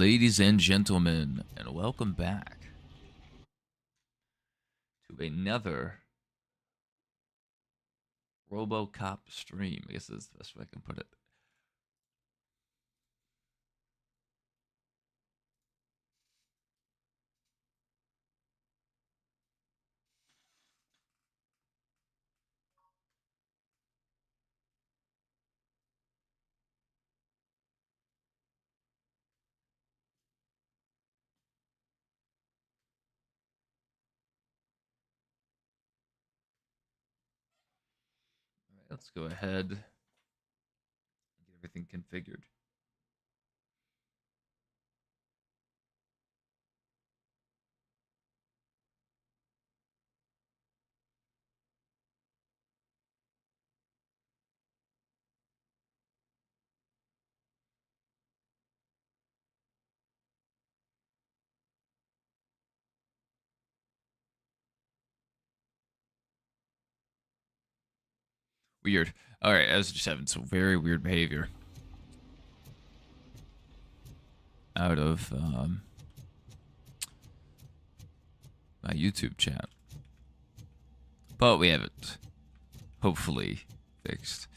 ladies and gentlemen, and welcome back to another RoboCop stream. I guess that's the best way I can put it. All right, let's go ahead and get everything configured. Weird. All right, I was just having some very weird behavior out of my YouTube chat, but we have it hopefully fixed.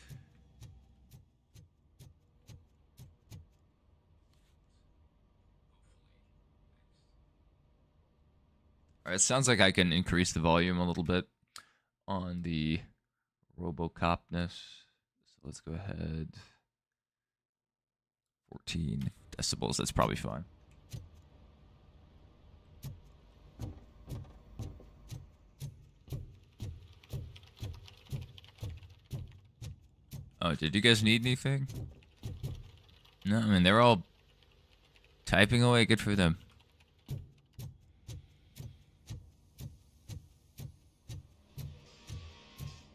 All right, it sounds like I can increase the volume a little bit on the RoboCopness. So let's go ahead. 14 decibels, that's probably fine. Oh, did you guys need anything? No, I mean, they're all typing away. Good for them.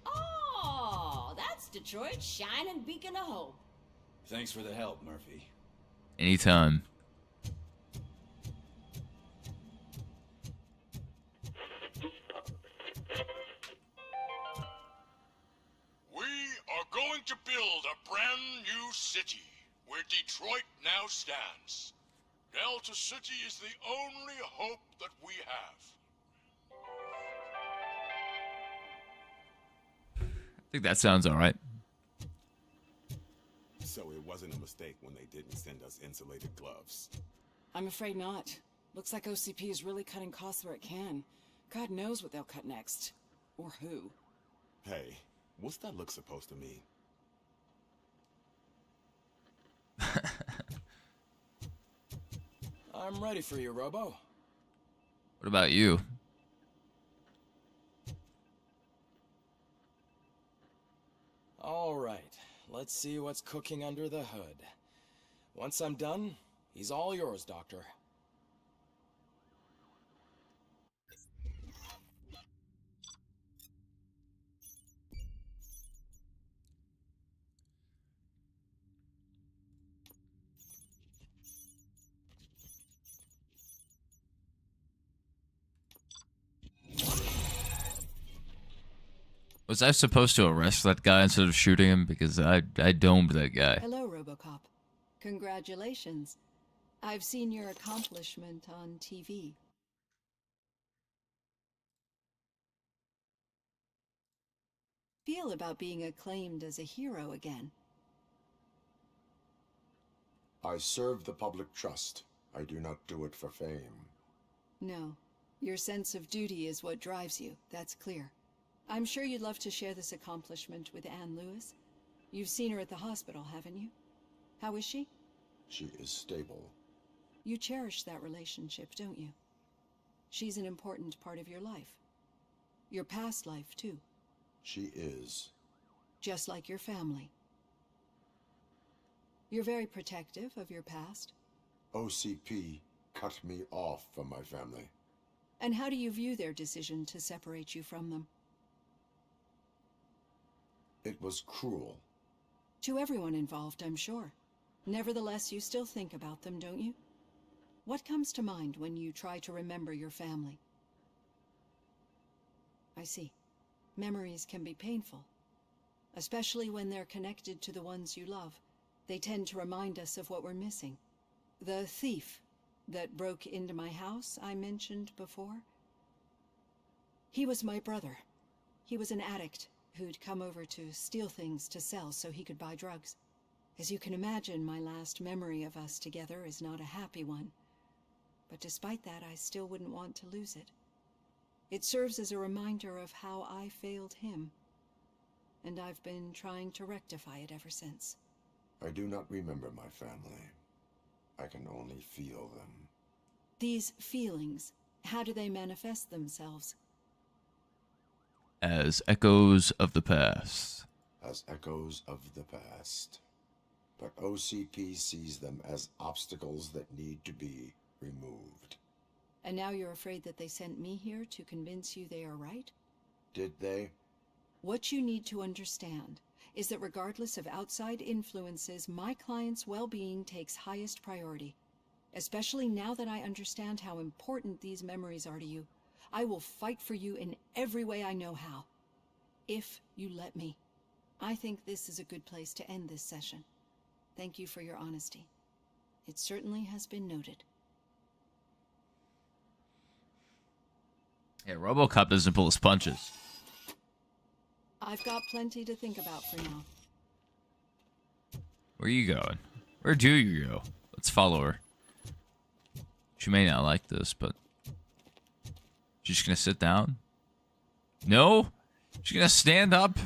Oh, that's Detroit's shining beacon of hope. Thanks for the help, Murphy. Anytime. We are going to build a brand new city where Detroit now stands. Delta City is the only hope that we have. I think that sounds all right. So it wasn't a mistake when they didn't send us insulated gloves. I'm afraid not. Looks like OCP is really cutting costs where it can. God knows what they'll cut next. Or who. Hey, what's that look supposed to mean? I'm ready for you, Robo. What about you? All right, let's see what's cooking under the hood. Once I'm done, he's all yours, Doctor. Was I supposed to arrest that guy instead of shooting him? Because I domed that guy. Hello, RoboCop. Congratulations. I've seen your accomplishment on TV. Feel about being acclaimed as a hero again? I serve the public trust. I do not do it for fame. No. Your sense of duty is what drives you, that's clear. I'm sure you'd love to share this accomplishment with Anne Lewis. You've seen her at the hospital, haven't you? How is she? She is stable. You cherish that relationship, don't you? She's an important part of your life. Your past life, too. She is. Just like your family. You're very protective of your past. OCP cut me off from my family. And how do you view their decision to separate you from them? It was cruel. To everyone involved, I'm sure. Nevertheless, you still think about them, don't you? What comes to mind when you try to remember your family? I see. Memories can be painful, especially when they're connected to the ones you love. They tend to remind us of what we're missing. The thief that broke into my house I mentioned before? He was my brother. He was an addict who'd come over to steal things to sell so he could buy drugs. As you can imagine, my last memory of us together is not a happy one. But despite that, I still wouldn't want to lose it. It serves as a reminder of how I failed him. And I've been trying to rectify it ever since. I do not remember my family. I can only feel them. These feelings, how do they manifest themselves? As echoes of the past. As echoes of the past. But OCP sees them as obstacles that need to be removed. And now you're afraid that they sent me here to convince you they are right? Did they? What you need to understand is that regardless of outside influences, my client's well-being takes highest priority. Especially now that I understand how important these memories are to you. I will fight for you in every way I know how. If you let me. I think this is a good place to end this session. Thank you for your honesty. It certainly has been noted. Yeah, RoboCop doesn't pull his punches. I've got plenty to think about for now. Where are you going? Where do you go? Let's follow her. She may not like this, but... She's just gonna sit down? No? She's gonna stand up?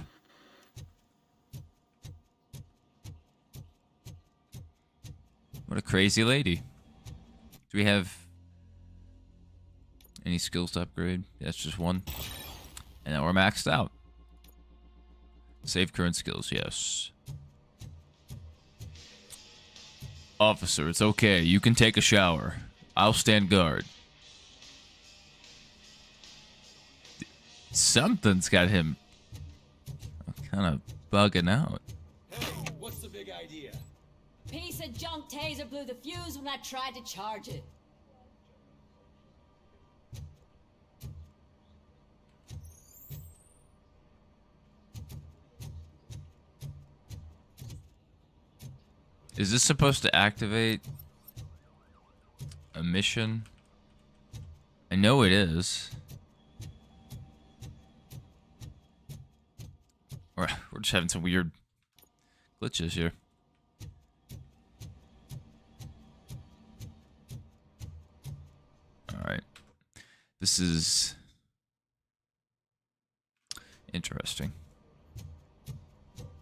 What a crazy lady. Do we have any skills to upgrade? Yeah, that's just one. And now we're maxed out. Save current skills, yes. Officer, it's okay. You can take a shower. I'll stand guard. Something's got him kind of bugging out. Hey, what's the big idea? Piece of junk taser blew the fuse when I tried to charge it. Is this supposed to activate a mission? I know it is. We're just having some weird glitches here. Alright. This is interesting.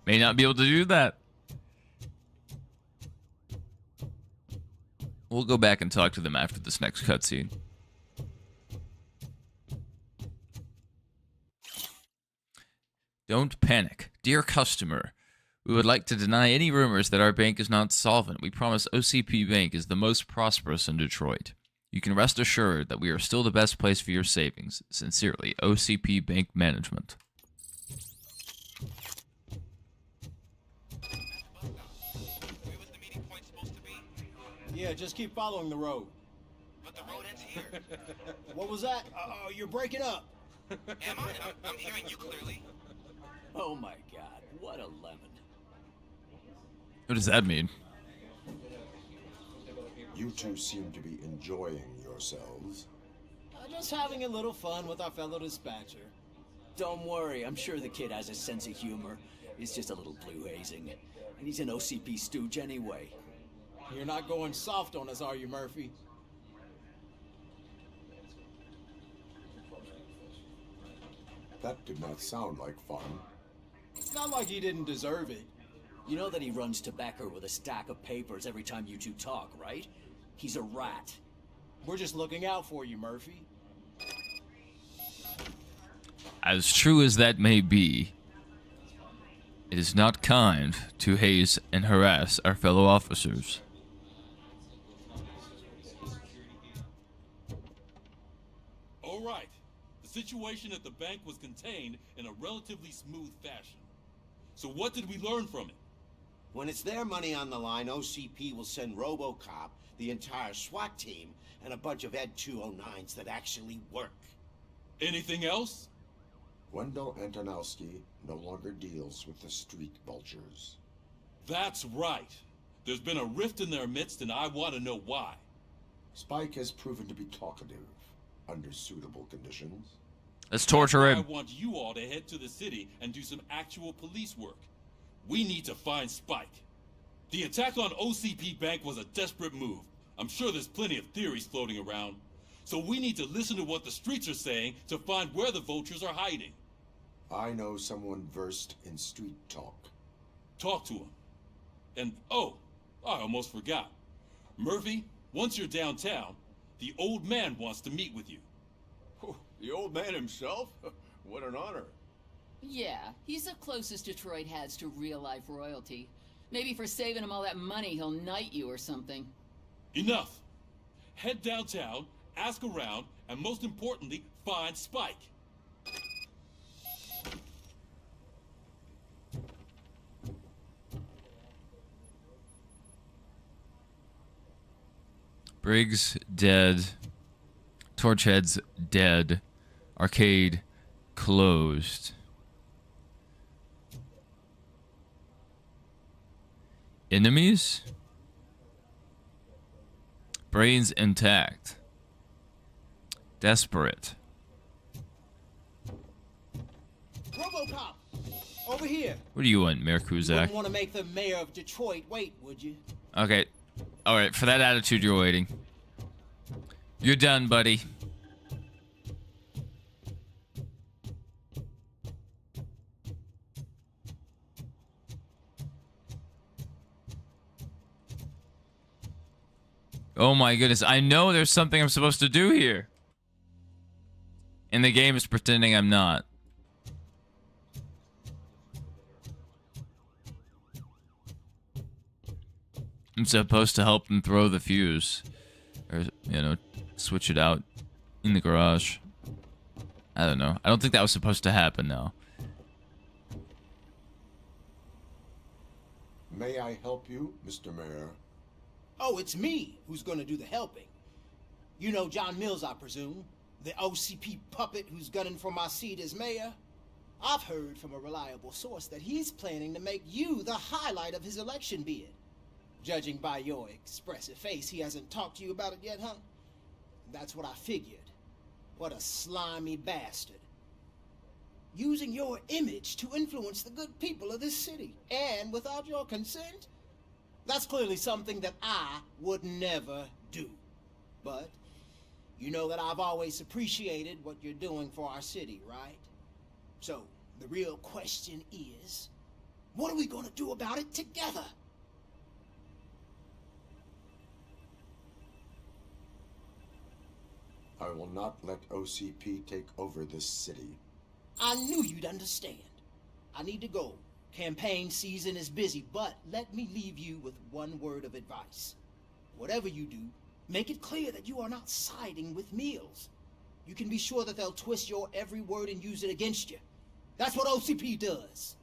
May not be able to do that. We'll go back and talk to them after this next cutscene. Don't panic. Dear customer, we would like to deny any rumors that our bank is not solvent. We promise OCP Bank is the most prosperous in Detroit. You can rest assured that we are still the best place for your savings. Sincerely, OCP Bank Management. Yeah, just keep following the road. But the road ends here. What was that? Oh, you're breaking up. Am I? I'm hearing you clearly. Oh my god, what a lemon. What does that mean? You two seem to be enjoying yourselves. Just having a little fun with our fellow dispatcher. Don't worry, I'm sure the kid has a sense of humor. It's just a little blue hazing. And he's an OCP stooge anyway. You're not going soft on us, are you, Murphy? That did not sound like fun. It's not like he didn't deserve it. You know that he runs tobacco with a stack of papers every time you two talk, right? He's a rat. We're just looking out for you, Murphy. As true as that may be, it is not kind to haze and harass our fellow officers. All right. The situation at the bank was contained in a relatively smooth fashion. So what did we learn from it? When it's their money on the line, OCP will send RoboCop, the entire SWAT team, and a bunch of Ed 209s that actually work. Anything else? Wendell Antonowski no longer deals with the street vultures. That's right. There's been a rift in their midst, and I want to know why. Spike has proven to be talkative under suitable conditions. Let's torture I him. want you all to head to the city and do some actual police work. We need to find Spike. The attack on OCP Bank was a desperate move. I'm sure there's plenty of theories floating around. So we need to listen to what the streets are saying to find where the vultures are hiding. I know someone versed in street talk. Talk to him. And, oh, I almost forgot. Murphy, once you're downtown, the old man wants to meet with you. Oh, the old man himself? What an honor. Yeah, he's the closest Detroit has to real-life royalty. Maybe for saving him all that money, he'll knight you or something. Enough. Head downtown, ask around, and most importantly, find Spike. Briggs dead. Torchhead's dead. Arcade closed. Enemies? Brains intact. Desperate. RoboCop! Over here! What do you want, Mayor You Kuzak? wouldn't want to make the mayor of Detroit wait, would you? Okay. Alright, for that attitude, you're waiting. You're done, buddy. Oh my goodness, I know there's something I'm supposed to do here. And the game is pretending I'm not. I'm supposed to help them throw the fuse. Or, you know, switch it out in the garage. I don't know. I don't think that was supposed to happen, though. May I help you, Mr. Mayor? Oh, it's me who's gonna do the helping. You know John Mills, I presume? The OCP puppet who's gunning for my seat as mayor? I've heard from a reliable source that he's planning to make you the highlight of his election bid. Judging by your expressive face, he hasn't talked to you about it yet, huh? That's what I figured. What a slimy bastard. Using your image to influence the good people of this city, and without your consent? That's clearly something that I would never do. But you know that I've always appreciated what you're doing for our city, right? So the real question is, what are we gonna do about it together? I will not let OCP take over this city. I knew you'd understand. I need to go. Campaign season is busy, but let me leave you with one word of advice. Whatever you do, make it clear that you are not siding with Mills. You can be sure that they'll twist your every word and use it against you. That's what OCP does.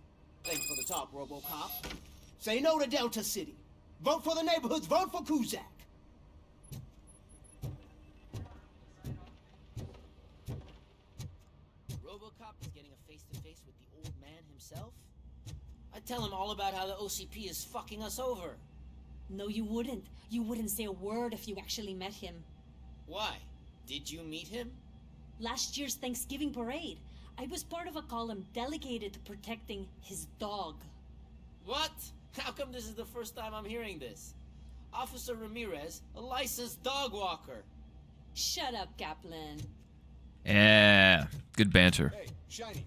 Thanks for the talk, RoboCop. Say no to Delta City. Vote for the neighborhoods. Vote for Kuzak. RoboCop is getting a face-to-face with the old man himself? I'd tell him all about how the OCP is fucking us over. No, you wouldn't. You wouldn't say a word if you actually met him. Why? Did you meet him? Last year's Thanksgiving parade, I was part of a column delegated to protecting his dog. What? How come this is the first time I'm hearing this? Officer Ramirez, a licensed dog walker. Shut up, Kaplan. Yeah, good banter. Hey, Shiny.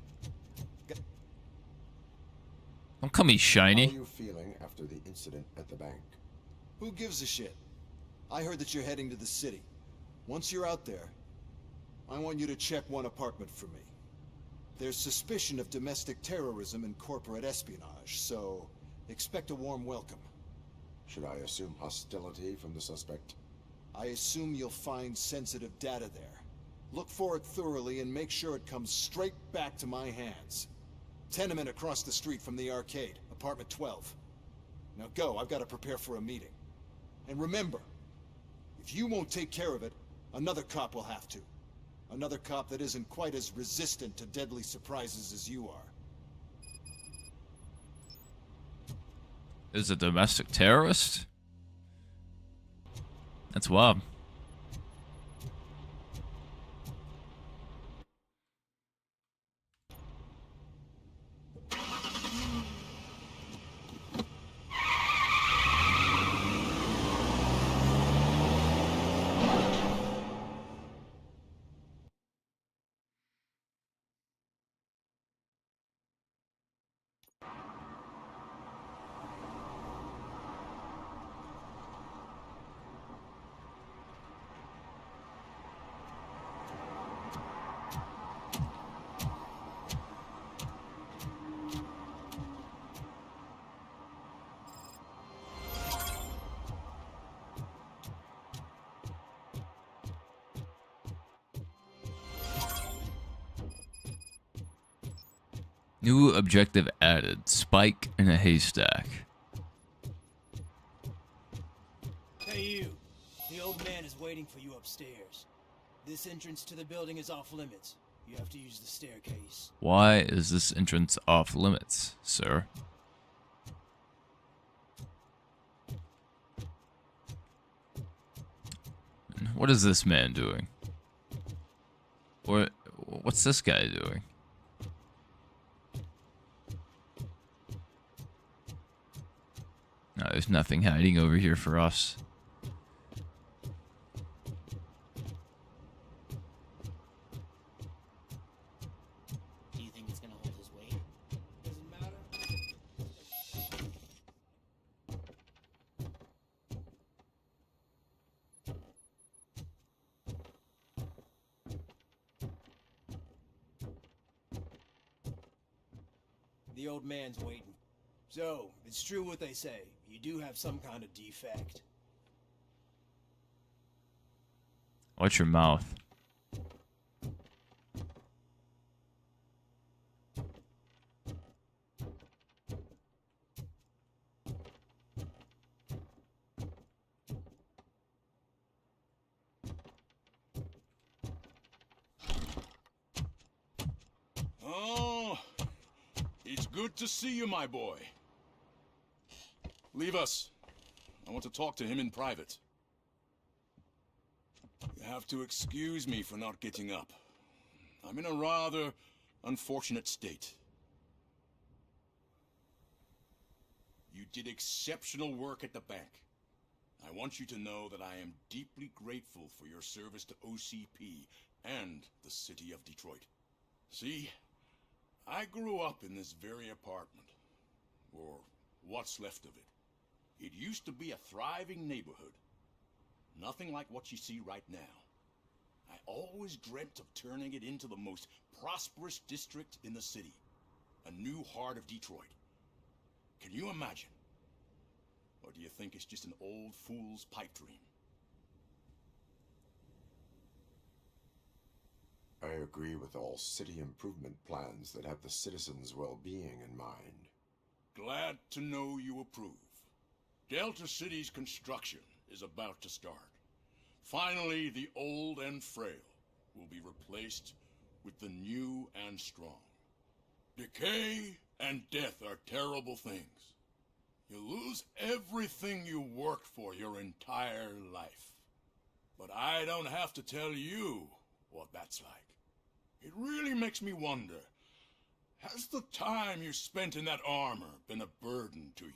Don't call me shiny. How are you feeling after the incident at the bank? Who gives a shit? I heard that you're heading to the city. Once you're out there, I want you to check one apartment for me. There's suspicion of domestic terrorism and corporate espionage, so expect a warm welcome. Should I assume hostility from the suspect? I assume you'll find sensitive data there. Look for it thoroughly and make sure it comes straight back to my hands. Tenement across the street from the arcade, apartment 12. Now go, I've got to prepare for a meeting. And remember, if you won't take care of it, another cop will have to. Another cop that isn't quite as resistant to deadly surprises as you are. is a domestic terrorist? That's wild. New objective added. Spike in a haystack. Hey you. The old man is waiting for you upstairs. This entrance to the building is off limits. You have to use the staircase. Why is this entrance off limits, sir? What is this man doing? What's this guy doing? No, there's nothing hiding over here for us. Do you think it's gonna hold his weight? Doesn't matter. The old man's waiting. So, it's true what they say. You do have some kind of defect. Watch your mouth. Oh, it's good to see you, my boy. Leave us. I want to talk to him in private. You have to excuse me for not getting up. I'm in a rather unfortunate state. You did exceptional work at the bank. I want you to know that I am deeply grateful for your service to OCP and the city of Detroit. See, I grew up in this very apartment, or what's left of it. It used to be a thriving neighborhood. Nothing like what you see right now. I always dreamt of turning it into the most prosperous district in the city. A new heart of Detroit. Can you imagine? Or do you think it's just an old fool's pipe dream? I agree with all city improvement plans that have the citizens' well-being in mind. Glad to know you approve. Delta City's construction is about to start. Finally, the old and frail will be replaced with the new and strong. Decay and death are terrible things. You lose everything you worked for your entire life. But I don't have to tell you what that's like. It really makes me wonder, has the time you spent in that armor been a burden to you?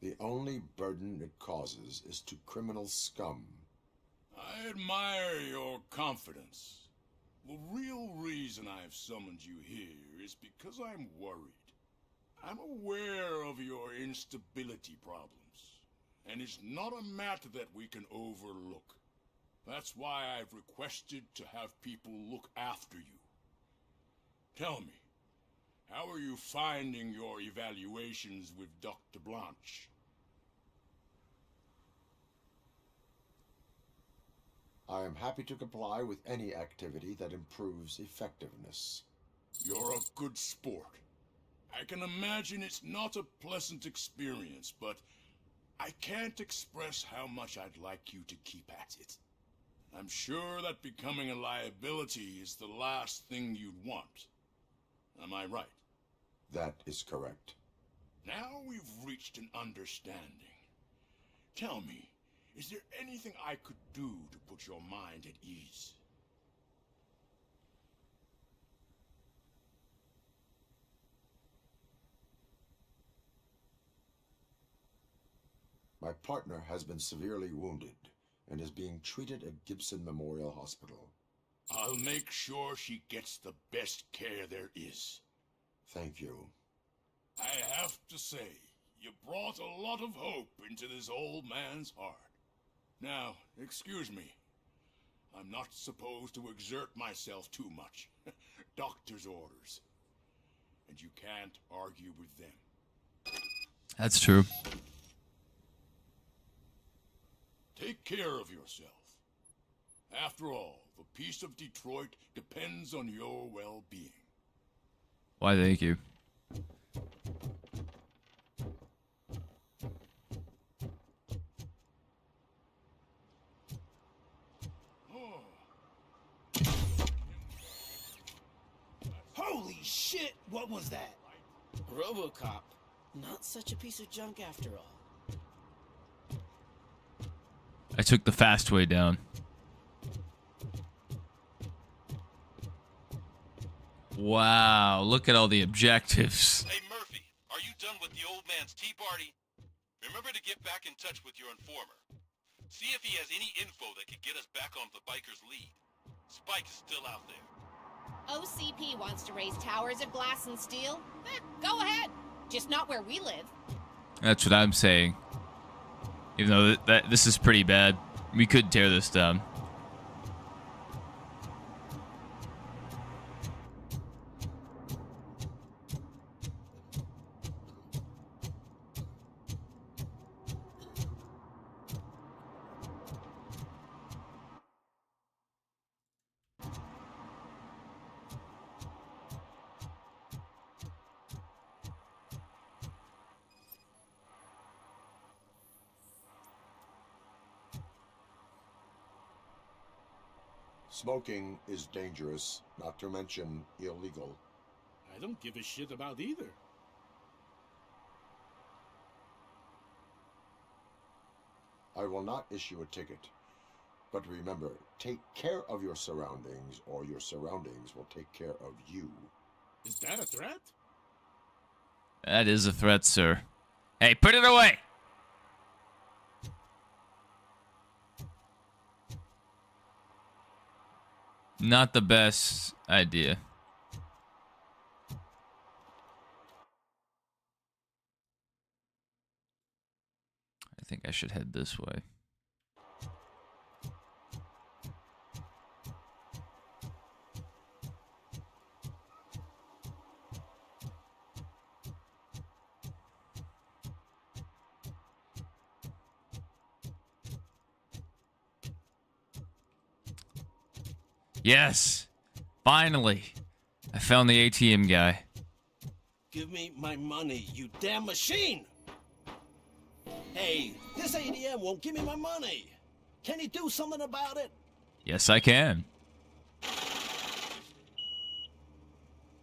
The only burden it causes is to criminal scum. I admire your confidence. The real reason I've summoned you here is because I'm worried. I'm aware of your instability problems, and it's not a matter that we can overlook. That's why I've requested to have people look after you. Tell me, how are you finding your evaluations with Dr. Blanche? I am happy to comply with any activity that improves effectiveness. You're a good sport. I can imagine it's not a pleasant experience, but I can't express how much I'd like you to keep at it. I'm sure that becoming a liability is the last thing you'd want. Am I right? That is correct. Now we've reached an understanding. Tell me, is there anything I could do to put your mind at ease? My partner has been severely wounded and is being treated at Gibson Memorial Hospital. I'll make sure she gets the best care there is. Thank you. I have to say, you brought a lot of hope into this old man's heart. Now, excuse me. I'm not supposed to exert myself too much. Doctor's orders. And you can't argue with them. That's true. Take care of yourself. After all, the peace of Detroit depends on your well-being. Why, thank you. Holy shit! What was that? RoboCop. Not such a piece of junk after all. I took the fast way down. Wow, look at all the objectives. Hey, Murphy, are you done with the old man's tea party? Remember to get back in touch with your informer. See if he has any info that could get us back on the biker's lead. Spike's still out there. OCP wants to raise towers of glass and steel? Go ahead. Just not where we live. That's what I'm saying. Even though this is pretty bad. We could tear this down. Smoking is dangerous, not to mention illegal. I don't give a shit about either. I will not issue a ticket. But remember, take care of your surroundings, or your surroundings will take care of you. Is that a threat? That is a threat, sir. Hey, put it away! Not the best idea. I think I should head this way. Yes! Finally! I found the ATM guy. Give me my money, you damn machine! Hey, this ATM won't give me my money. Can you do something about it? Yes, I can.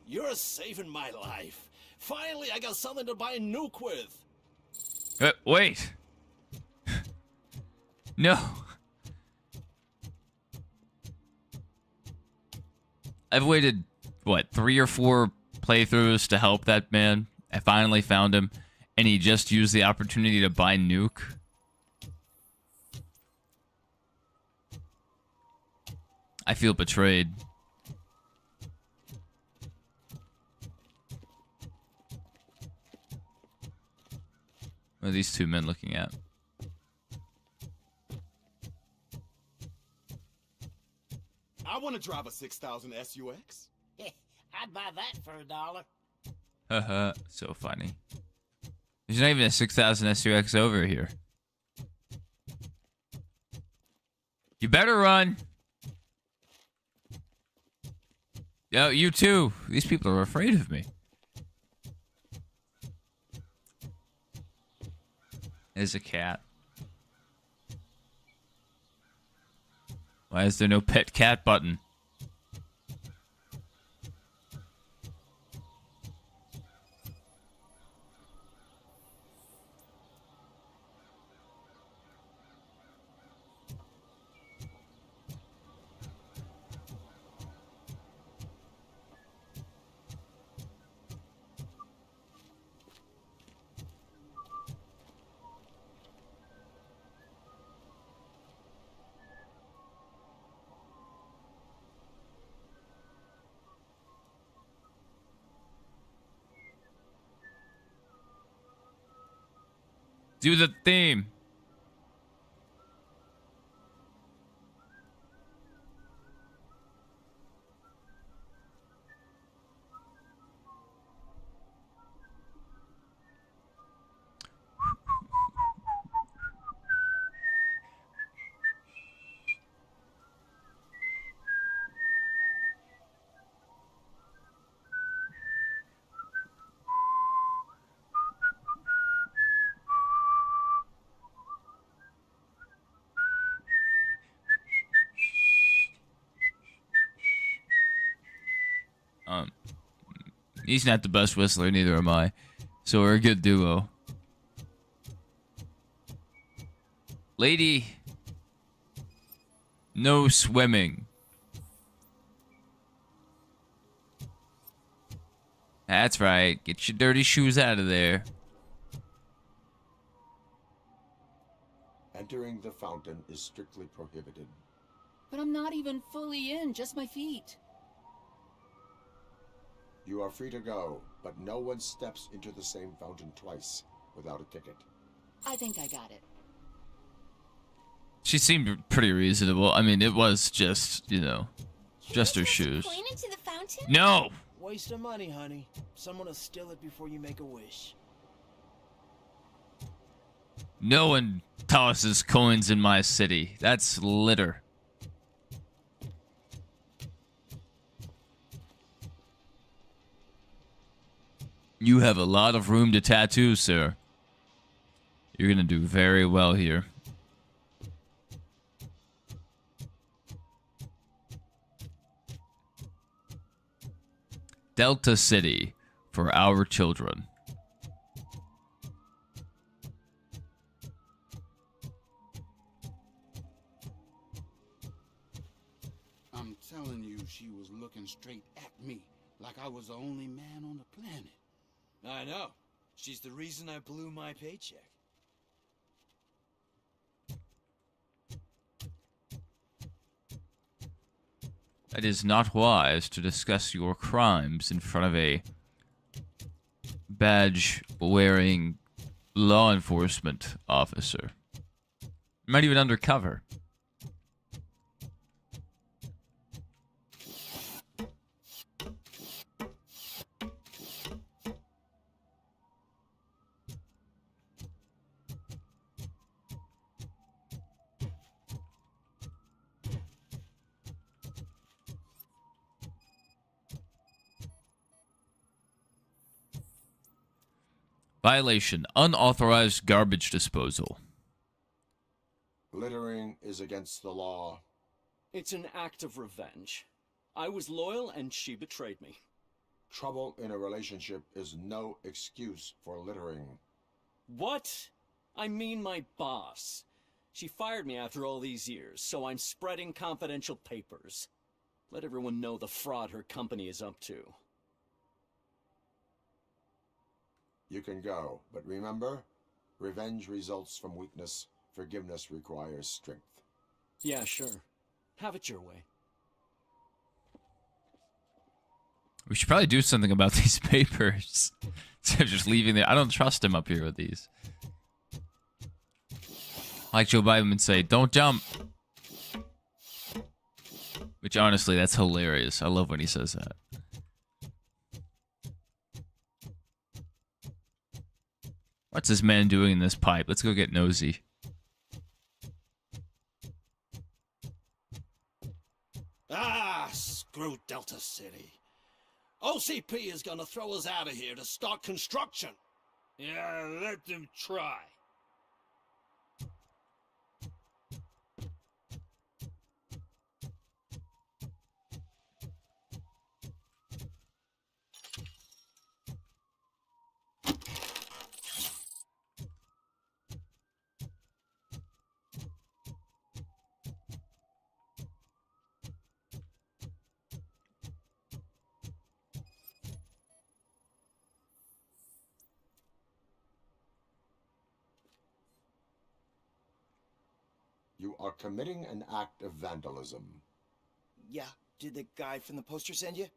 You're saving my life. Finally, I got something to buy a nuke with. Wait. No. I've waited, what, 3 or 4 playthroughs to help that man. I finally found him, and he just used the opportunity to buy nuke. I feel betrayed. What are these two men looking at? I want to drive a 6000 SUX. I'd buy that for $1. Haha, so funny. There's not even a 6000 SUX over here. You better run. Yo, you too. These people are afraid of me. There's a cat. Why is there no pet cat button? Do the theme. He's not the best whistler, neither am I. So we're a good duo. Lady, no swimming. That's right. Get your dirty shoes out of there. Entering the fountain is strictly prohibited. But I'm not even fully in, just my feet. You are free to go, but no one steps into the same fountain twice without a ticket. I think I got it. She seemed pretty reasonable. I mean, it was just, you know, just her shoes. Coin into the fountain? No! Waste of money, honey. Someone will steal it before you make a wish. No one tosses coins in my city. That's litter. You have a lot of room to tattoo, sir. You're gonna do very well here. Delta City for our children. I'm telling you, she was looking straight at me, like I was the only man on the planet. I know. She's the reason I blew my paycheck. It is not wise to discuss your crimes in front of a badge-wearing law enforcement officer. Not even undercover. Violation: unauthorized garbage disposal. Littering is against the law. It's an act of revenge. I was loyal and she betrayed me. Trouble in a relationship is no excuse for littering. What? I mean my boss. She fired me after all these years, so I'm spreading confidential papers. Let everyone know the fraud her company is up to. You can go, but remember, revenge results from weakness. Forgiveness requires strength. Yeah, sure. Have it your way. We should probably do something about these papers. Instead of just leaving them. I don't trust him up here with these. Like Joe Biden would say, don't jump. Which honestly, that's hilarious. I love when he says that. What's this man doing in this pipe? Let's go get nosy. Ah, screw Delta City. OCP is gonna throw us out of here to start construction. Yeah, let them try. You are committing an act of vandalism. Yeah, did the guy from the poster send you?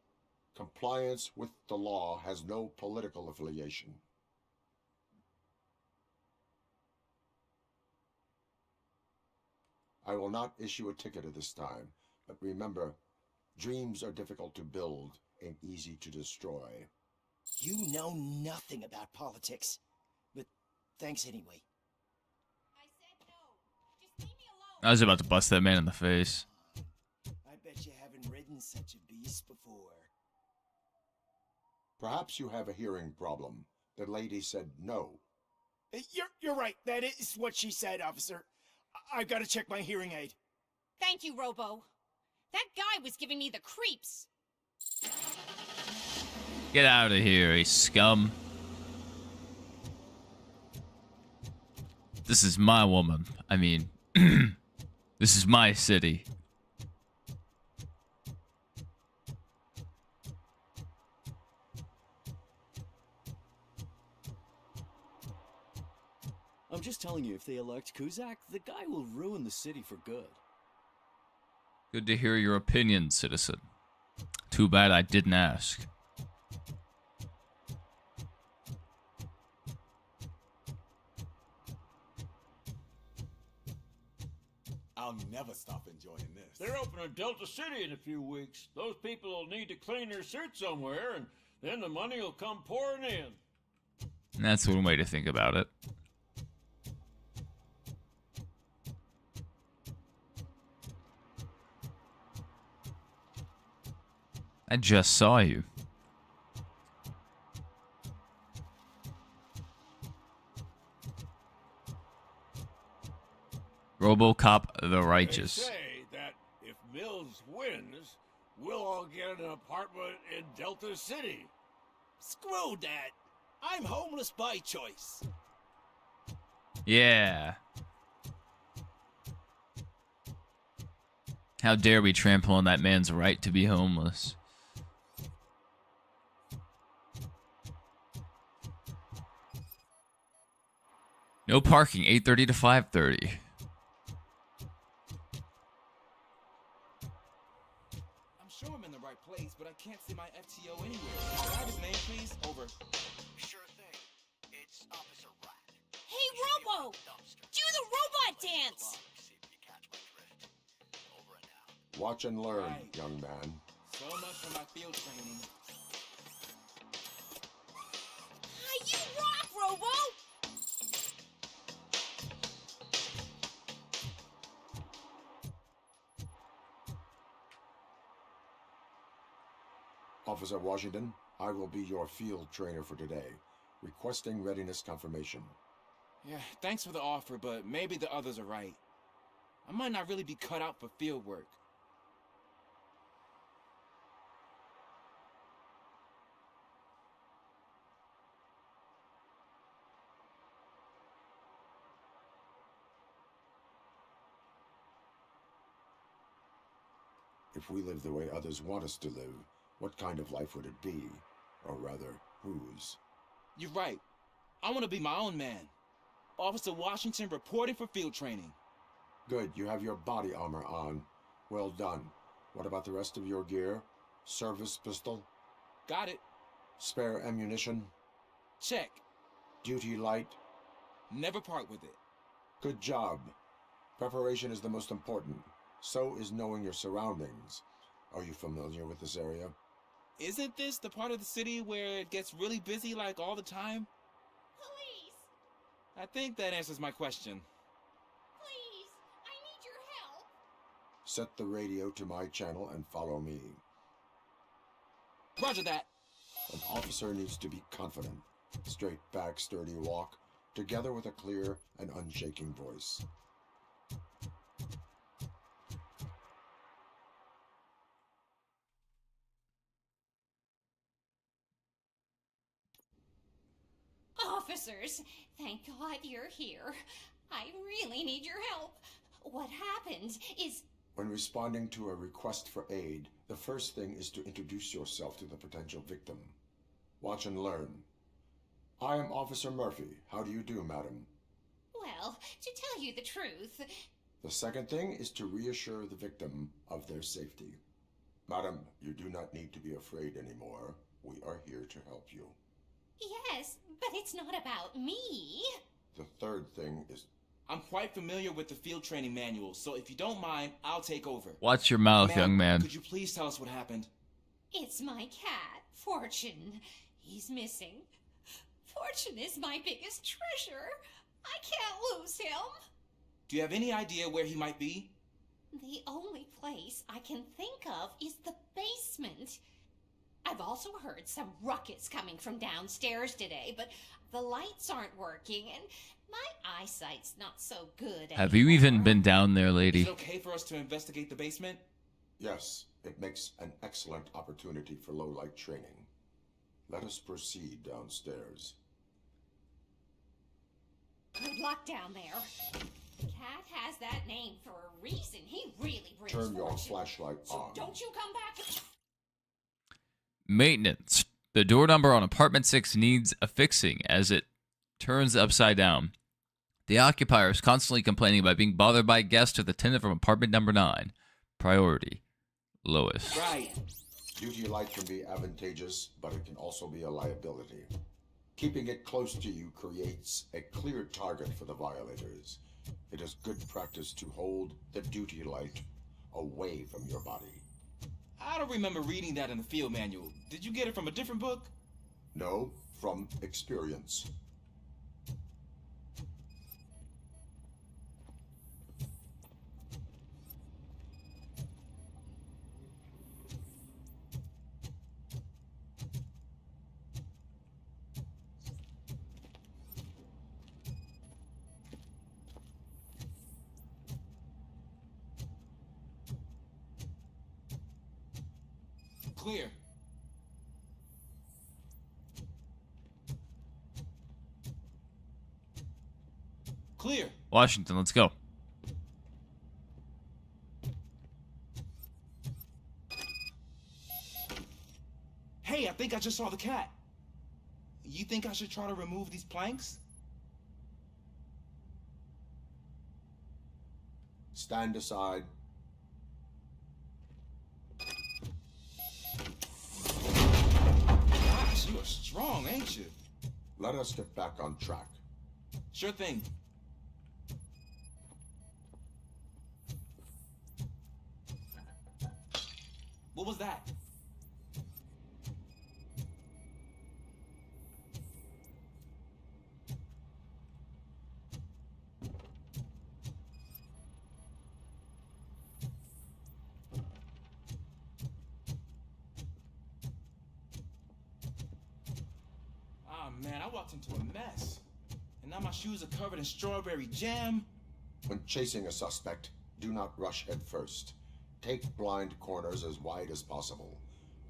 Compliance with the law has no political affiliation. I will not issue a ticket at this time, but remember, dreams are difficult to build and easy to destroy. You know nothing about politics. But thanks anyway. I was about to bust that man in the face. I bet you haven't ridden such a beast before. Perhaps you have a hearing problem. The lady said no. You're right. That is what she said, officer. I've got to check my hearing aid. Thank you, Robo. That guy was giving me the creeps. Get out of here, you scum. This is my woman. I mean, this is my city. I'm just telling you, if they elect Kuzak, the guy will ruin the city for good. Good to hear your opinion, citizen. Too bad I didn't ask. I'll never stop enjoying this. They're opening Delta City in a few weeks. Those people will need to clean their suits somewhere, and then the money will come pouring in. And that's one way to think about it. I just saw you. RoboCop the Righteous. They say that if Mills wins, we'll all get an apartment in Delta City. Screw that. I'm homeless by choice. Yeah. How dare we trample on that man's right to be homeless? No parking, 8:30 to 5:30. I'm sure I'm in the right place, but I can't see my FTO anywhere. Can I have his name, please? Over. Sure thing. It's Officer Rat. Hey, Robo! Do the robot dance! Watch and learn, young man. So much for my field training. You rock, Robo! Officer Washington, I will be your field trainer for today. Requesting readiness confirmation. Yeah, thanks for the offer, but maybe the others are right. I might not really be cut out for field work. If we live the way others want us to live, what kind of life would it be? Or rather, whose? You're right. I want to be my own man. Officer Washington reporting for field training. Good, you have your body armor on. Well done. What about the rest of your gear? Service pistol? Got it. Spare ammunition? Check. Duty light? Never part with it. Good job. Preparation is the most important. So is knowing your surroundings. Are you familiar with this area? Isn't this the part of the city where it gets really busy like all the time? Police! I think that answers my question. Please, I need your help. Set the radio to my channel and follow me. Roger that. An officer needs to be confident. Straight back, sturdy walk, together with a clear and unshaking voice. Officers, thank God you're here. I really need your help. What happened is... When responding to a request for aid, the first thing is to introduce yourself to the potential victim. Watch and learn. I am Officer Murphy. How do you do, madam? Well, to tell you the truth, The second thing is to reassure the victim of their safety. Madam, you do not need to be afraid anymore. We are here to help you. Yes, but it's not about me. The third thing is... I'm quite familiar with the field training manual, so if you don't mind, I'll take over. Watch your mouth, Ma'am, young man. Could you please tell us what happened? It's my cat, Fortune. He's missing. Fortune is my biggest treasure. I can't lose him. Do you have any idea where he might be? The only place I can think of is the basement. I've also heard some ruckus coming from downstairs today, but the lights aren't working and my eyesight's not so good Have you even been down there, lady? Is it okay for us to investigate the basement? Yes, it makes an excellent opportunity for low-light training. Let us proceed downstairs. Good luck down there. Cat has that name for a reason. He really brings Turn your fortune. flashlight So on. don't you come back. Maintenance. The door number on apartment 6 needs a fixing as it turns upside down. The occupier is constantly complaining about being bothered by guests or the tenant from apartment number 9. Priority. Lowest. Right. Duty light can be advantageous, but it can also be a liability. Keeping it close to you creates a clear target for the violators. It is good practice to hold the duty light away from your body. I don't remember reading that in the field manual. Did you get it from a different book? No, from experience. Clear. Clear. Washington, let's go. Hey, I think I just saw the cat. You think I should try to remove these planks? Stand aside. Gosh, you are strong, ain't you? Let us get back on track. Sure thing. What was that? Ah, man, I walked into a mess. And now my shoes are covered in strawberry jam. When chasing a suspect, do not rush head first. Take blind corners as wide as possible.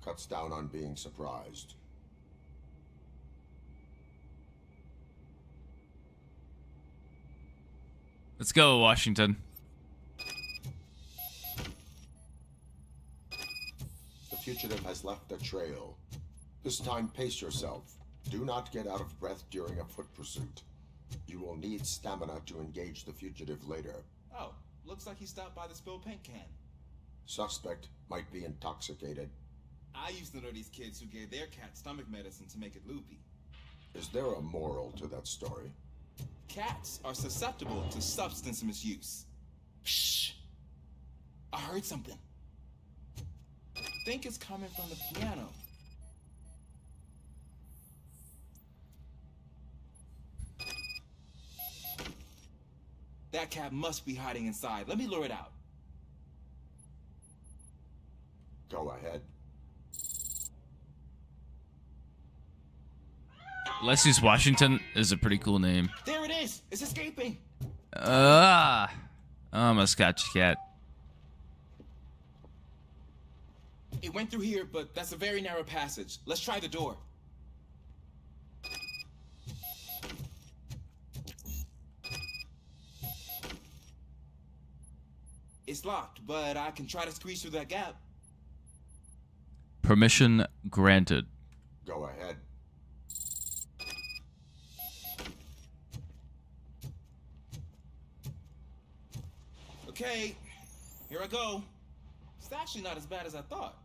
Cuts down on being surprised. Let's go, Washington. The fugitive has left a trail. This time, pace yourself. Do not get out of breath during a foot pursuit. You will need stamina to engage the fugitive later. Oh, looks like he stopped by the spilled paint can. Suspect might be intoxicated. I used to know these kids who gave their cat stomach medicine to make it loopy. Is there a moral to that story? Cats are susceptible to substance misuse. Shh! I heard something. I think it's coming from the piano. That cat must be hiding inside. Let me lure it out. Go ahead. Leslie's Washington is a pretty cool name. There it is! It's escaping! I almost got you, cat. It went through here, but that's a very narrow passage. Let's try the door. It's locked, but I can try to squeeze through that gap. Permission granted. Go ahead. Okay, here I go. It's actually not as bad as I thought.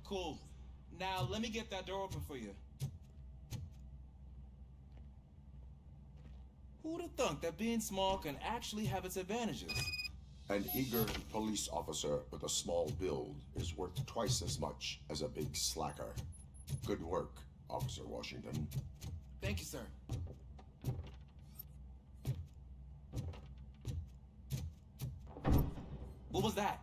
Cool. Now let me get that door open for you. Who'd have thunk that being small can actually have its advantages? An eager police officer with a small build is worth twice as much as a big slacker. Good work, Officer Washington. Thank you, sir. What was that?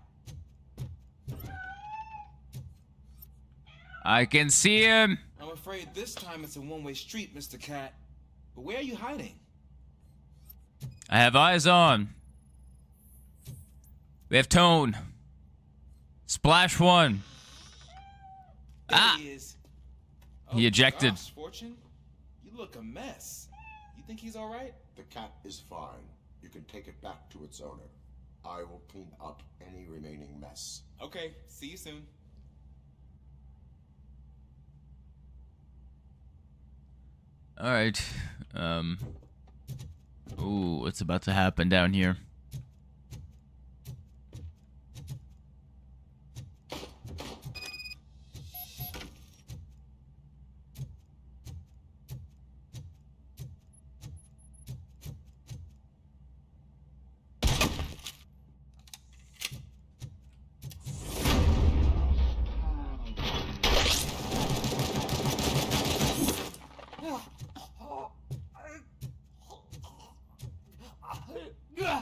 I can see him. I'm afraid this time it's a one-way street, Mr. Cat. But where are you hiding? I have eyes on. We have tone. Splash 1. There he is. He ejected. Gosh, Fortune, you look a mess. You think he's all right? The cat is fine. You can take it back to its owner. I will clean up any remaining mess. Okay, see you soon. All right. Ooh, what's about to happen down here?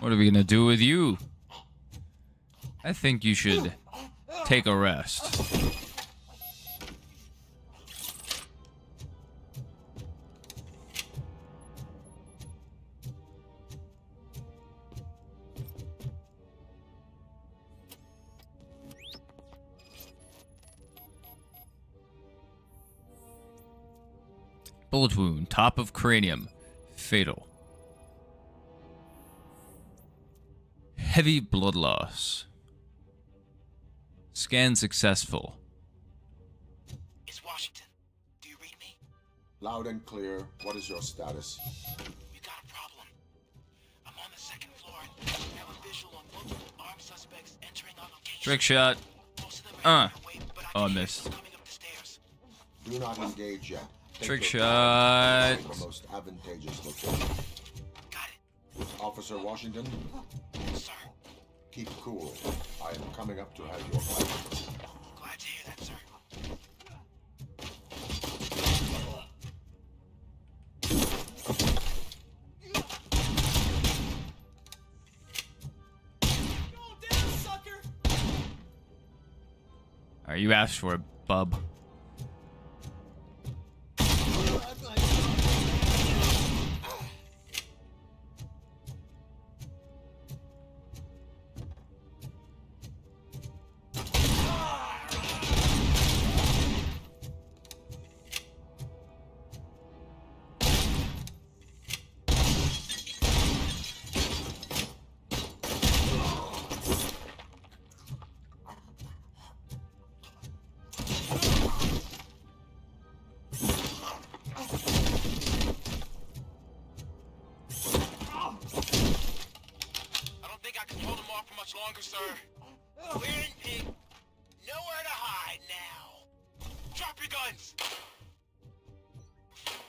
What are we gonna do with you? I think you should take a rest. Bullet wound, top of cranium, fatal. Heavy blood loss. Scan successful. It's Washington. Do you read me? Loud and clear. What is your status? We got a problem. I'm on the second floor and we have a visual on multiple armed suspects entering our location. Trick shot. Oh, I missed. Do not engage yet. Take Trick your time shot. to find the most advantageous location. Got it. Officer Washington? Sir. Keep cool. I am coming up to have your fight. Glad to hear that, sir. Alright, you asked for it, bub. Longer, sir. We're in nowhere to hide now. Drop your guns.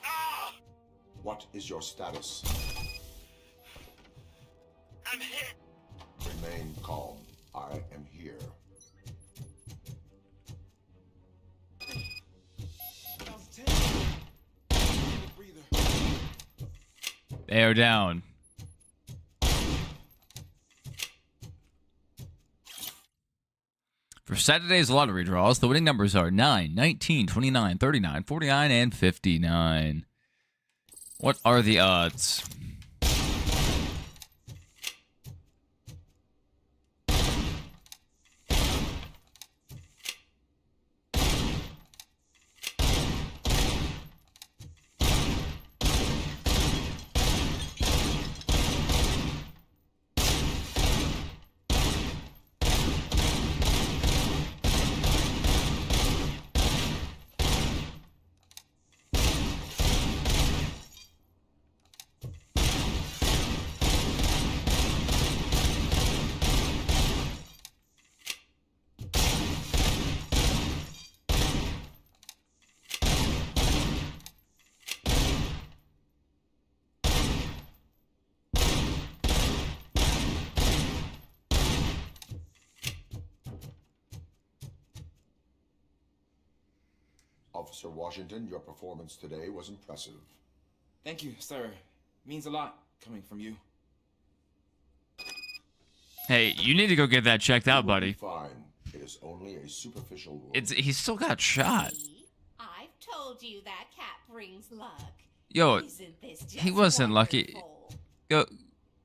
Ah! What is your status? I'm hit. Remain calm. I am here. They are down. For Saturday's lottery draws, the winning numbers are 9, 19, 29, 39, 49, and 59. What are the odds? Officer Washington, your performance today was impressive. Thank you, sir. Means a lot coming from you. Hey, you need to go get that checked out, buddy. Fine. It is only a superficial wound. He's still got shot. I've told you that cat brings luck. Yo, Isn't this just he wasn't lucky. wonderful? Yo,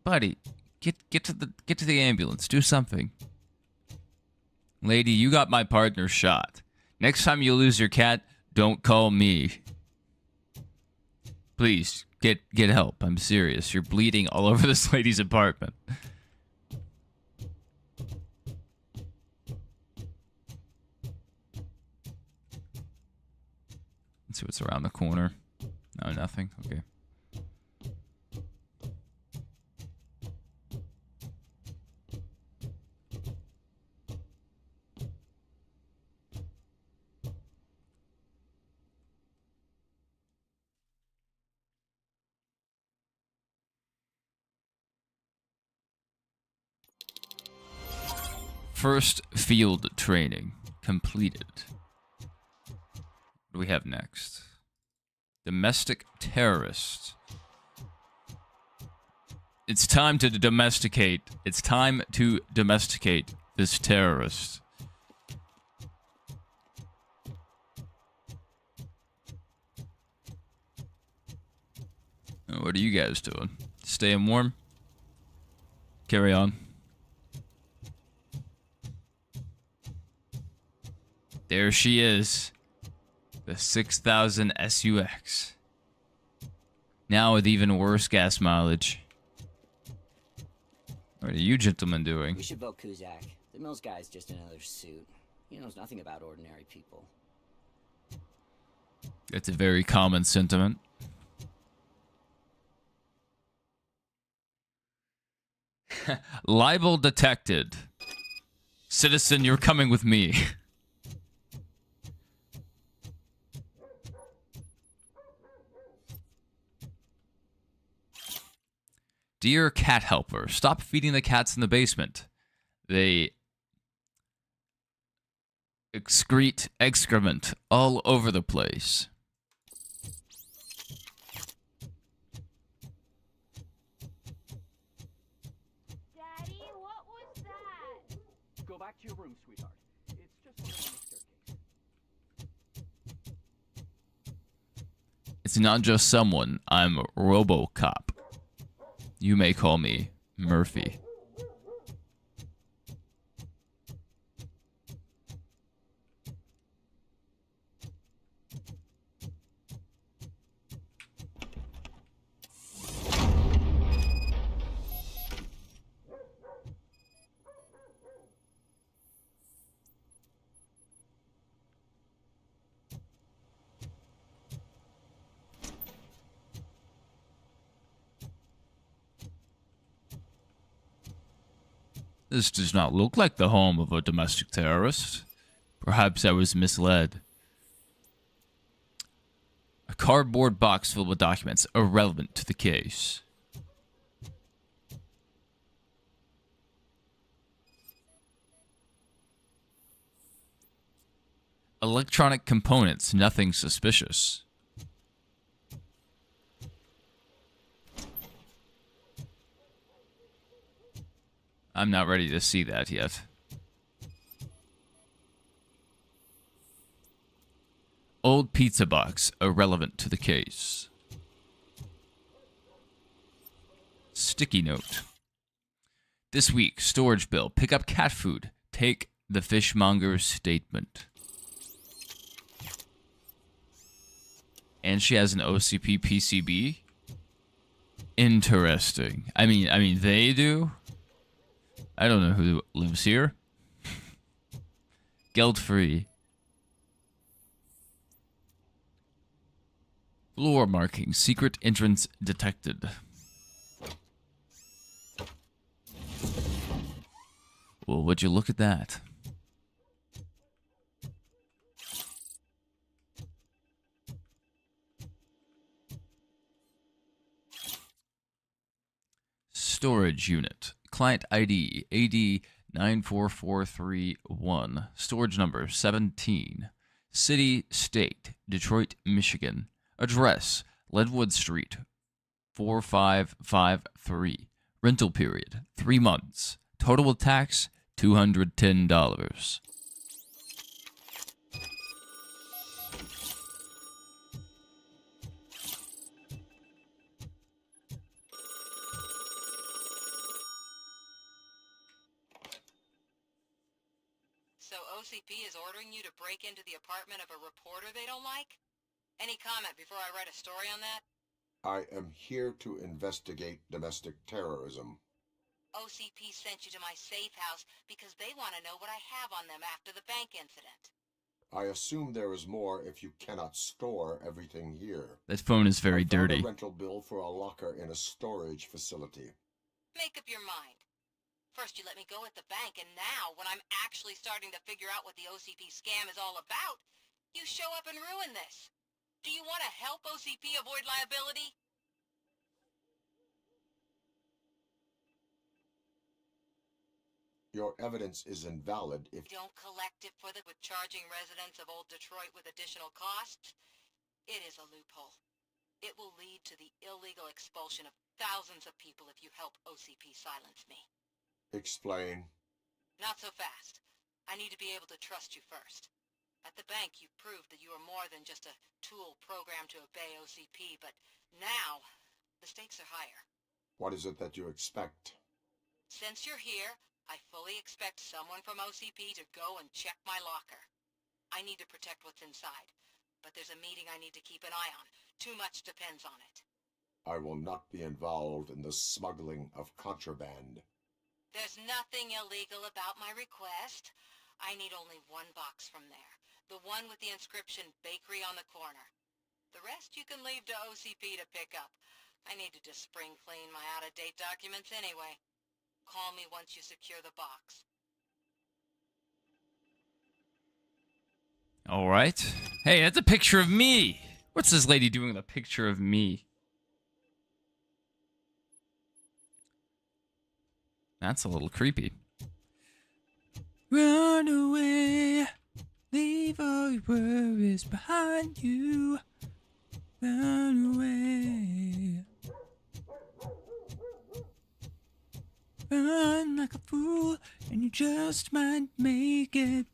buddy, get to the ambulance. Do something. Lady, you got my partner shot. Next time you lose your cat, don't call me. Please, get help. I'm serious. You're bleeding all over this lady's apartment. Let's see what's around the corner. No, nothing. Okay. First field training completed. What do we have next? Domestic terrorist. It's time to domesticate. It's time to domesticate this terrorist. What are you guys doing? Staying warm? Carry on. There she is. The 6000 SUX. Now with even worse gas mileage. What are you gentlemen doing? We should vote Kuzak. The Mills guy's just another suit. He knows nothing about ordinary people. That's a very common sentiment. Libel detected. Citizen, you're coming with me. Dear cat helper, stop feeding the cats in the basement. They excrete excrement all over the place. Daddy, what was that? Go back to your room, sweetheart. It's just one on the staircase. It's not just someone. I'm RoboCop. You may call me Murphy. This does not look like the home of a domestic terrorist. Perhaps I was misled. A cardboard box filled with documents irrelevant to the case. Electronic components, nothing suspicious. I'm not ready to see that yet. Old pizza box, irrelevant to the case. Sticky note. This week, storage bill, pick up cat food, take the fishmonger's statement. And she has an OCP PCB? Interesting. I mean, they do? I don't know who lives here. Guilt-free. Floor marking. Secret entrance detected. Well, would you look at that? Storage unit. Client ID AD94431. Storage number 17. City, State, Detroit, Michigan. Address, Leadwood Street, 4553. Rental period, 3 months. Total tax, $210. So OCP is ordering you to break into the apartment of a reporter they don't like? Any comment before I write a story on that? I am here to investigate domestic terrorism. OCP sent you to my safe house because they want to know what I have on them after the bank incident. I assume there is more if you cannot store everything here. That phone is very I found dirty. a rental bill for a locker in a storage facility. Make up your mind. First you let me go at the bank, and now, when I'm actually starting to figure out what the OCP scam is all about, you show up and ruin this. Do you want to help OCP avoid liability? Your evidence is invalid if... Don't collect it for the with charging residents of Old Detroit with additional costs? It is a loophole. It will lead to the illegal expulsion of thousands of people if you help OCP silence me. Explain. Not so fast. I need to be able to trust you first. At the bank, you proved that you are more than just a tool programmed to obey OCP, but now, the stakes are higher. What is it that you expect? Since you're here, I fully expect someone from OCP to go and check my locker. I need to protect what's inside, but there's a meeting I need to keep an eye on. Too much depends on it. I will not be involved in the smuggling of contraband. There's nothing illegal about my request. I need only one box from there. The one with the inscription Bakery on the corner. The rest you can leave to OCP to pick up. I need to just spring clean my out-of-date documents anyway. Call me once you secure the box. All right. Hey, that's a picture of me. What's this lady doing with a picture of me? That's a little creepy. Run away. Leave all your worries behind you. Run away. Run like a fool, and you just might make it.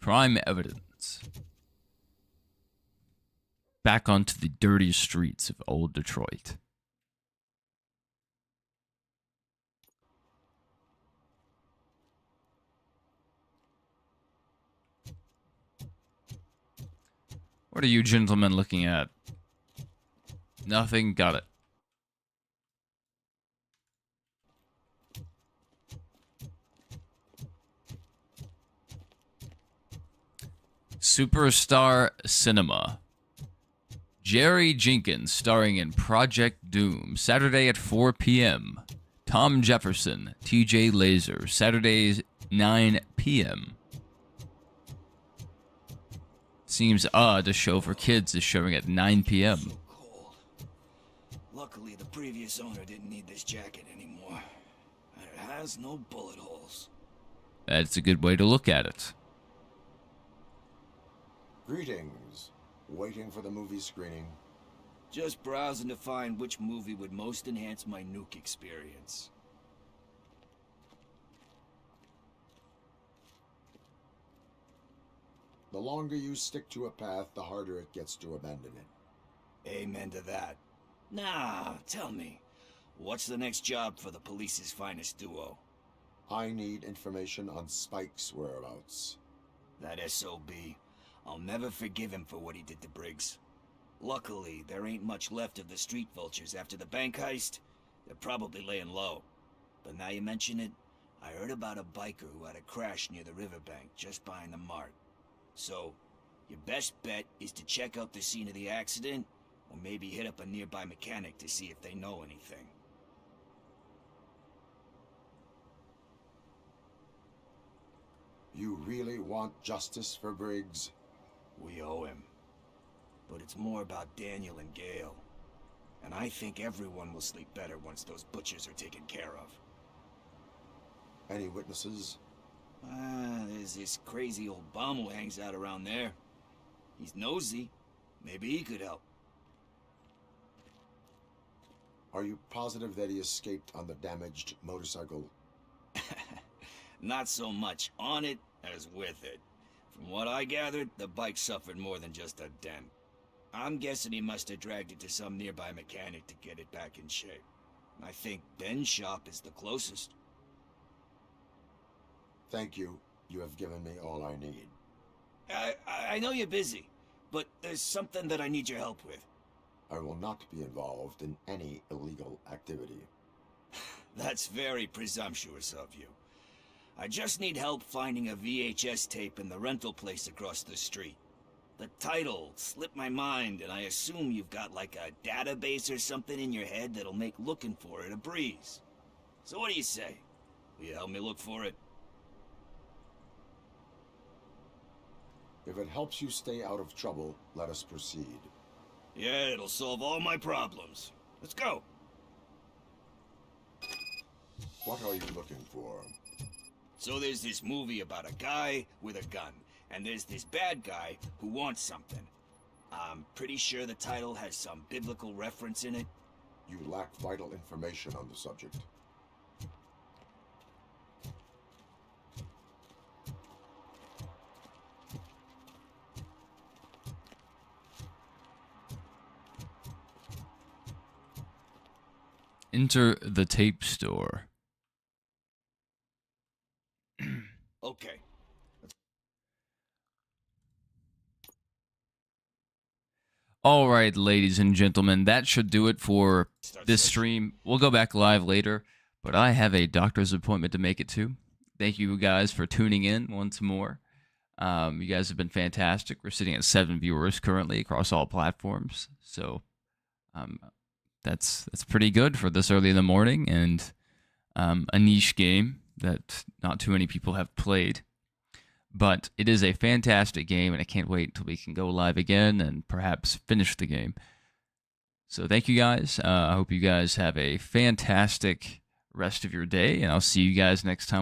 Crime evidence. Back onto the dirty streets of old Detroit. What are you gentlemen looking at? Nothing. Got it. Superstar Cinema. Jerry Jenkins starring in Project Doom, Saturday at 4 p.m. Tom Jefferson, TJ Laser, Saturdays 9 p.m. Seems odd a show for kids is showing at 9 p.m. Luckily, the previous owner didn't need this jacket anymore. And it has no bullet holes. That's a good way to look at it. Greetings. Waiting for the movie screening. Just browsing to find which movie would most enhance my nuke experience. The longer you stick to a path, the harder it gets to abandon it. Amen to that. Now, tell me, what's the next job for the police's finest duo? I need information on Spike's whereabouts. That SOB. I'll never forgive him for what he did to Briggs. Luckily, there ain't much left of the street vultures after the bank heist. They're probably laying low. But now you mention it, I heard about a biker who had a crash near the riverbank just behind the mart. So, your best bet is to check out the scene of the accident, or maybe hit up a nearby mechanic to see if they know anything. You really want justice for Briggs? We owe him. But it's more about Daniel and Gale. And I think everyone will sleep better once those butchers are taken care of. Any witnesses? There's this crazy old bum who hangs out around there. He's nosy. Maybe he could help. Are you positive that he escaped on the damaged motorcycle? Not so much on it as with it. From what I gathered, the bike suffered more than just a dent. I'm guessing he must have dragged it to some nearby mechanic to get it back in shape. I think Ben's shop is the closest. Thank you. You have given me all I need. I know you're busy, but there's something that I need your help with. I will not be involved in any illegal activity. That's very presumptuous of you. I just need help finding a VHS tape in the rental place across the street. The title slipped my mind, and I assume you've got like a database or something in your head that'll make looking for it a breeze. So what do you say? Will you help me look for it? If it helps you stay out of trouble, let us proceed. Yeah, it'll solve all my problems. Let's go. What are you looking for? So there's this movie about a guy with a gun, and there's this bad guy who wants something. I'm pretty sure the title has some biblical reference in it. You lack vital information on the subject. Enter the tape store. Okay. All right, ladies and gentlemen, that should do it for this stream. We'll go back live later, but I have a doctor's appointment to make it to. Thank you guys for tuning in once more. You guys have been fantastic. We're sitting at 7 viewers currently across all platforms, so that's pretty good for this early in the morning, and a niche game that not too many people have played. But it is a fantastic game, and I can't wait until we can go live again and perhaps finish the game. So thank you guys. I hope you guys have a fantastic rest of your day, and I'll see you guys next time.